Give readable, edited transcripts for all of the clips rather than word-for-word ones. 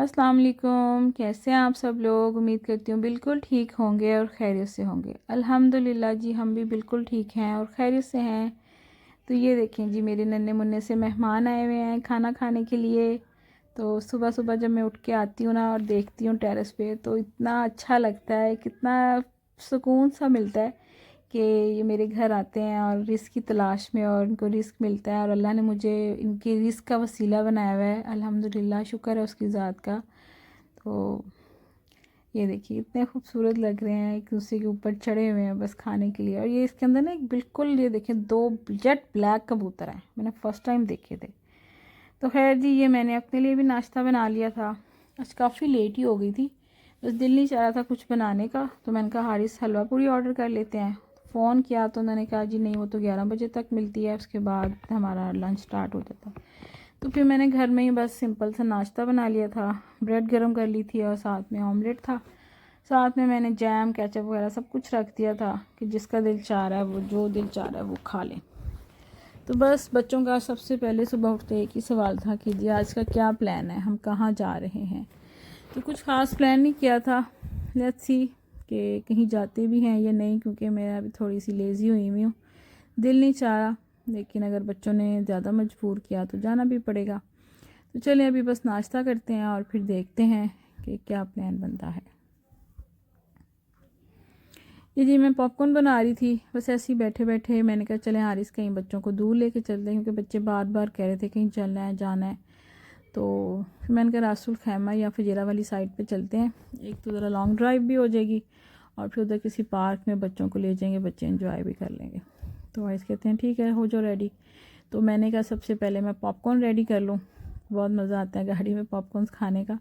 अस्सलाम वालेकुम। कैसे हैं आप सब लोग? उम्मीद करती हूँ बिल्कुल ठीक होंगे और खैरियत से होंगे। अल्हम्दुलिल्लाह जी, हम भी बिल्कुल ठीक हैं और खैरियत से हैं। तो ये देखें जी, मेरे नन्हे मुन्ने से मेहमान आए हुए हैं खाना खाने के लिए। तो सुबह सुबह जब मैं उठ के आती हूँ ना और देखती हूँ टेरेस पे, तो इतना अच्छा लगता है, कितना सुकून सा मिलता है कि ये मेरे घर आते हैं और रिस्क की तलाश में, और इनको रिस्क मिलता है और अल्लाह ने मुझे इनकी रिस्क का वसीला बनाया हुआ है। अल्हम्दुलिल्लाह, शुक्र है उसकी ज़ात का। तो ये देखिए, इतने खूबसूरत लग रहे हैं, एक दूसरे के ऊपर चढ़े हुए हैं बस खाने के लिए। और ये इसके अंदर ना एक बिल्कुल, ये देखिए, दो जेट ब्लैक कबूतर हैं, मैंने फ़र्स्ट टाइम देखे थे। तो खैर जी, ये मैंने अपने लिए भी नाश्ता बना लिया था। आज काफ़ी लेट ही हो गई थी, बस दिल नहीं चाह रहा था कुछ बनाने का, तो मैंने कहा हारिस हलवा पूरी ऑर्डर कर लेते हैं। फ़ोन किया तो उन्होंने कहा जी नहीं, वो तो 11 बजे तक मिलती है, उसके बाद हमारा लंच स्टार्ट हो जाता है। तो फिर मैंने घर में ही बस सिंपल सा नाश्ता बना लिया था। ब्रेड गर्म कर ली थी और साथ में ऑमलेट था। साथ में मैंने जैम, केचप वगैरह सब कुछ रख दिया था कि जिसका दिल चाह रहा है वो, जो दिल चाह रहा है वो खा लें। तो बस बच्चों का सबसे पहले सुबह उठते एक ही सवाल था कि जी आज का क्या प्लान है, हम कहाँ जा रहे हैं। तो कुछ ख़ास प्लान नहीं किया था, लेट्स सी कि कहीं जाते भी हैं या नहीं, क्योंकि मैं अभी थोड़ी सी लेज़ी हुई हूँ, दिल नहीं चाह रहा। लेकिन अगर बच्चों ने ज़्यादा मजबूर किया तो जाना भी पड़ेगा। तो चलें अभी बस नाश्ता करते हैं और फिर देखते हैं कि क्या प्लान बनता है। ये जी मैं पॉपकॉर्न बना रही थी, बस ऐसे ही बैठे बैठे मैंने कहा चलें हारिस कहीं बच्चों को दूर लेके चलते हैं, क्योंकि बच्चे बार बार कह रहे थे कहीं चलना है, जाना है। तो फिर मैंने कहा रासुल खैमा या फजीरा वाली साइड पे चलते हैं, एक तो ज़रा लॉन्ग ड्राइव भी हो जाएगी और फिर उधर किसी पार्क में बच्चों को ले जाएंगे, बच्चे एंजॉय भी कर लेंगे। तो वाइस कहते हैं ठीक है, हो जाओ रेडी। तो मैंने कहा सबसे पहले मैं पॉपकॉर्न रेडी कर लूँ, बहुत मज़ा आता है गाड़ी में पॉपकॉर्न खाने का,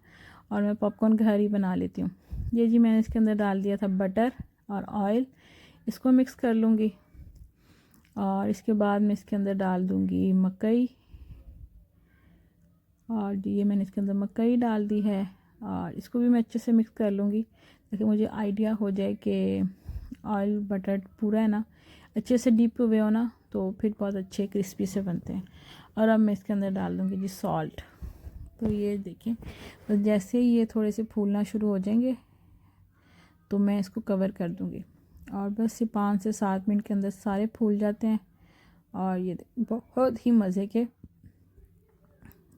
और मैं पॉपकॉर्न घर ही बना लेती हूँ। ये जी मैंने इसके अंदर डाल दिया था बटर और ऑयल, इसको मिक्स कर लूँगी। और इसके बाद मैं इसके अंदर डाल दूँगी मकई, और ये मैंने इसके अंदर मकई डाल दी है, और इसको भी मैं अच्छे से मिक्स कर लूँगी ताकि मुझे आइडिया हो जाए कि ऑयल बटर पूरा है ना, अच्छे से डीप हुए हो ना, तो फिर बहुत अच्छे क्रिस्पी से बनते हैं। और अब मैं इसके अंदर डाल दूँगी जी सॉल्ट। तो ये देखिए, बस जैसे ही ये थोड़े से फूलना शुरू हो जाएंगे तो मैं इसको कवर कर दूँगी, और बस ये 5 से 7 मिनट के अंदर सारे फूल जाते हैं और ये बहुत ही मज़े के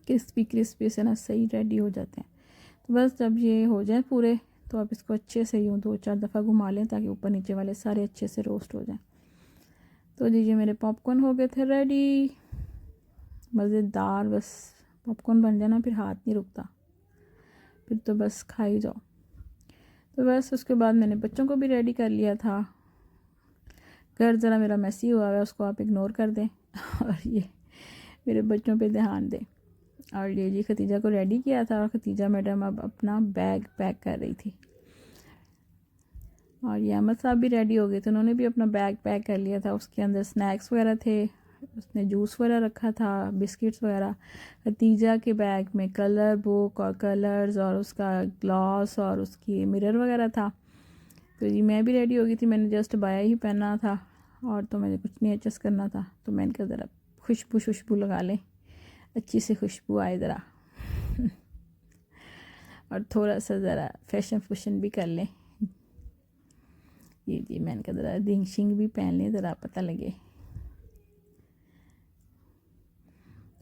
क्रिस्पी क्रिस्पी से ना सही रेडी हो जाते हैं। तो बस जब ये हो जाए पूरे, तो आप इसको अच्छे से यूँ 2-4 दफ़ा घुमा लें ताकि ऊपर नीचे वाले सारे अच्छे से रोस्ट हो जाएं। तो जी मेरे पॉपकॉर्न हो गए थे रेडी, मज़ेदार। बस पॉपकॉर्न बन जाना फिर हाथ नहीं रुकता, फिर तो बस खा ही जाओ। तो बस उसके बाद मैंने बच्चों को भी रेडी कर लिया था। घर ज़रा मेरा मैसी हुआ है, उसको आप इग्नोर कर दें और ये मेरे बच्चों पे ध्यान दें। और ये जी खतीजा को रेडी किया था, और खतीजा मैडम अब अपना बैग पैक कर रही थी। और ये अहमद साहब भी रेडी हो गए थे, उन्होंने भी अपना बैग पैक कर लिया था। उसके अंदर स्नैक्स वगैरह थे, उसने जूस वगैरह रखा था, बिस्किट्स वगैरह। खतीजा के बैग में कलर बुक और कलर्स और उसका ग्लॉस और उसकी मिरर वगैरह था। तो जी मैं भी रेडी हो गई थी, मैंने जस्ट बाया ही पहना था और तो मुझे कुछ नहीं एडजस्ट करना था। तो मैंने कहा ज़रा खुशबू लगा लें, अच्छी सी खुशबू आए ज़रा और थोड़ा सा ज़रा फैशन भी कर लें। जी मैंने कहा ज़रा रिंग शिंग भी पहन लें, ज़रा पता लगे।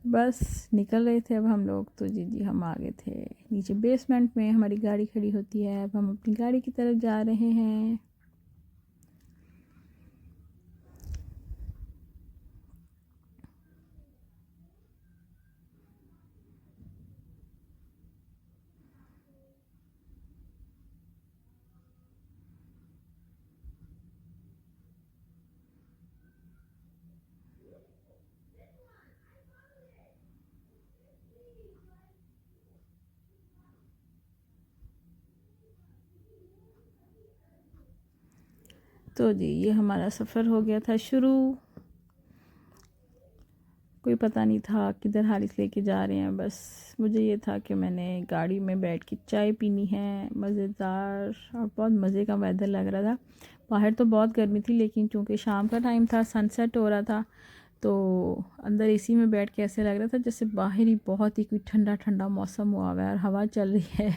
बस निकल रहे थे अब हम लोग। तो जी हम आ गए थे नीचे बेसमेंट में, हमारी गाड़ी खड़ी होती है। अब हम अपनी गाड़ी की तरफ जा रहे हैं। तो जी ये हमारा सफ़र हो गया था शुरू। कोई पता नहीं था किधर हारिस लेके जा रहे हैं, बस मुझे ये था कि मैंने गाड़ी में बैठ के चाय पीनी है मज़ेदार, और बहुत मज़े का वेदर लग रहा था। बाहर तो बहुत गर्मी थी, लेकिन चूँकि शाम का टाइम था, सनसेट हो रहा था, तो अंदर एसी में बैठ के ऐसे लग रहा था जैसे बाहर ही बहुत ही कोई ठंडा ठंडा मौसम हुआ हुआ है और हवा चल रही है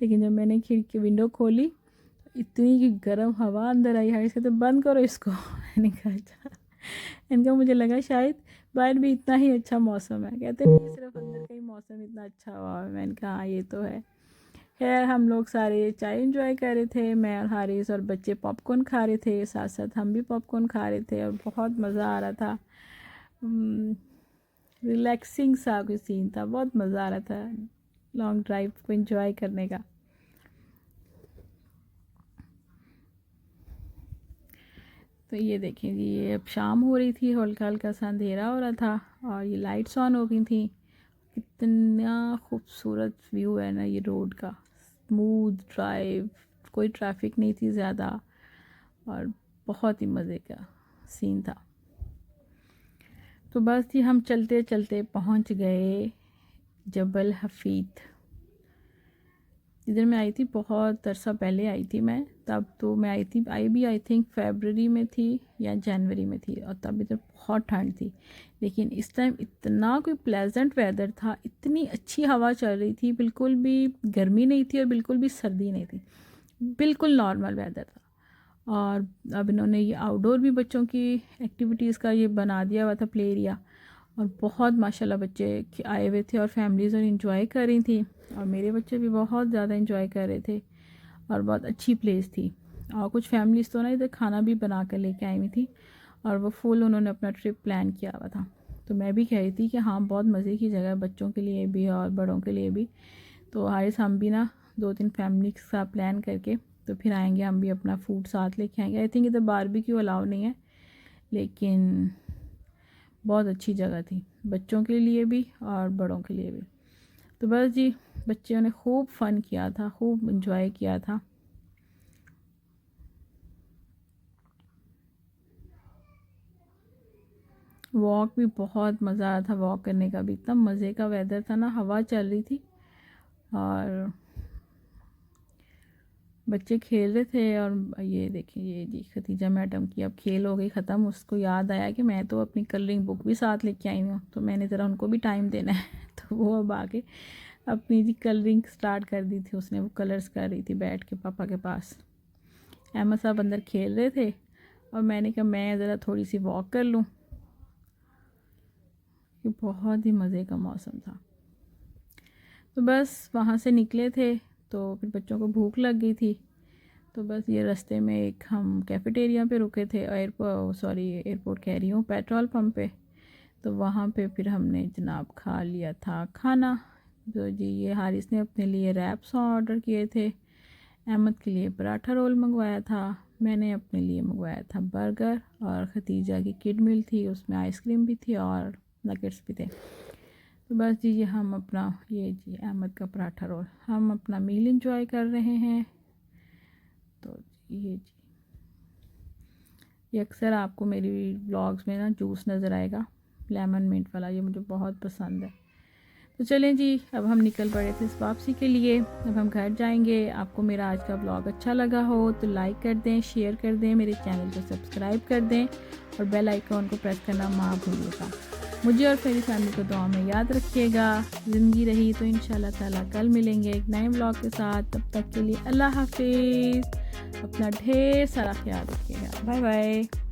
लेकिन जब मैंने खिड़की विंडो खोली इतनी की गर्म हवा अंदर आई है, इसके तो बंद करो इसको मैंने कहा अच्छा। इनका मुझे लगा शायद बाहर भी इतना ही अच्छा मौसम है, कहते नहीं सिर्फ अंदर का ही मौसम इतना अच्छा हुआ है। मैंने कहा हाँ ये तो है। खैर हम लोग सारे चाय एंजॉय कर रहे थे, मैं और हारिस और बच्चे पॉपकॉर्न खा रहे थे, साथ साथ हम भी पॉपकॉर्न खा रहे थे और बहुत मज़ा आ रहा था। रिलैक्सिंग सा कोई सीन था, बहुत मज़ा आ रहा था लॉन्ग ड्राइव को एंजॉय करने का। तो ये देखें जी, ये अब शाम हो रही थी, हल्का हल्का सा अंधेरा हो रहा था और ये लाइट्स ऑन हो गई थी। कितना खूबसूरत व्यू है ना ये रोड का, स्मूथ ड्राइव, कोई ट्रैफिक नहीं थी ज़्यादा और बहुत ही मज़े का सीन था। तो बस जी हम चलते चलते पहुंच गए जबल हफीद। इधर मैं आई थी बहुत अरसा पहले आई थी मैं, तब तो मैं आई थिंक फरवरी में थी या जनवरी में थी और तब इधर बहुत ठंड थी। लेकिन इस टाइम इतना कोई प्लेजेंट वेदर था, इतनी अच्छी हवा चल रही थी, बिल्कुल भी गर्मी नहीं थी और बिल्कुल भी सर्दी नहीं थी, बिल्कुल नॉर्मल वेदर था। और अब इन्होंने ये आउटडोर भी बच्चों की एक्टिविटीज़ का ये बना दिया हुआ था प्ले एरिया, और बहुत माशाल्लाह बच्चे आए हुए थे और फैमिलीज़ और इन्जॉय कर रही थी और मेरे बच्चे भी बहुत ज़्यादा इन्जॉय कर रहे थे और बहुत अच्छी प्लेस थी। और कुछ फैमिलीज़ तो ना इधर खाना भी बना कर लेके आई हुई थी और वो फुल उन्होंने अपना ट्रिप प्लान किया हुआ था। तो मैं भी कह रही थी कि हाँ बहुत मज़े की जगह है बच्चों के लिए भी और बड़ों के लिए भी। तो हारिस हम भी ना 2-3 फैमिली के साथ प्लान करके तो फिर आएंगे, हम भी अपना फूड साथ लेके आएंगे। आई थिंक इधर बारबेक्यू अलाउ नहीं है, लेकिन बहुत अच्छी जगह थी बच्चों के लिए भी और बड़ों के लिए भी। तो बस जी बच्चों ने खूब फ़न किया था, खूब इन्जॉय किया था। वॉक भी बहुत मज़ा आया था, वॉक करने का भी इतना मज़े का वेदर था ना, हवा चल रही थी और बच्चे खेल रहे थे। और ये देखिए ये जी खतीजा मैडम की अब खेल हो गई ख़त्म, उसको याद आया कि मैं तो अपनी कलरिंग बुक भी साथ लेके आई हूँ, तो मैंने ज़रा उनको भी टाइम देना है तो वो अब आके अपनी जी कलरिंग स्टार्ट कर दी थी उसने, वो कलर्स कर रही थी बैठ के पापा के पास। अहमद साहब अंदर खेल रहे थे और मैंने कहा मैं ज़रा थोड़ी सी वॉक कर लूँ, कि बहुत ही मज़े का मौसम था। तो बस वहाँ से निकले थे तो फिर बच्चों को भूख लग गई थी, तो बस ये रास्ते में एक हम कैफ़ेटेरिया पे रुके थे, एयरपोर्ट कह रही हूँ, पेट्रोल पंप पे। तो वहाँ पे फिर हमने जनाब खा लिया था खाना। तो जी ये हारिस ने अपने लिए रैप्स ऑर्डर किए थे, अहमद के लिए पराठा रोल मंगवाया था, मैंने अपने लिए मंगवाया था बर्गर, और खतीजा की किड मील थी, उसमें आइसक्रीम भी थी और नगेट्स भी थे। तो बस जी ये हम अपना ये जी अहमद का पराठा रोल, हम अपना मील इंजॉय कर रहे हैं। तो ये जी ये अक्सर आपको मेरी व्लॉग्स में ना जूस नज़र आएगा लेमन मिंट वाला, ये मुझे बहुत पसंद है। तो चलें जी अब हम निकल पड़े थे इस वापसी के लिए, अब हम घर जाएंगे। आपको मेरा आज का ब्लॉग अच्छा लगा हो तो लाइक कर दें, शेयर कर दें, मेरे चैनल को सब्सक्राइब कर दें और बेल आइकॉन को प्रेस करना मत भूलिएगा। मुझे और मेरी फैमिली को दुआ में याद रखिएगा। ज़िंदगी रही तो इंशाल्लाह ताला कल मिलेंगे एक नए ब्लॉग के साथ। तब तक के लिए अल्लाह हाफिज़, अपना ढेर सारा ख्याल रखिएगा। Bye bye.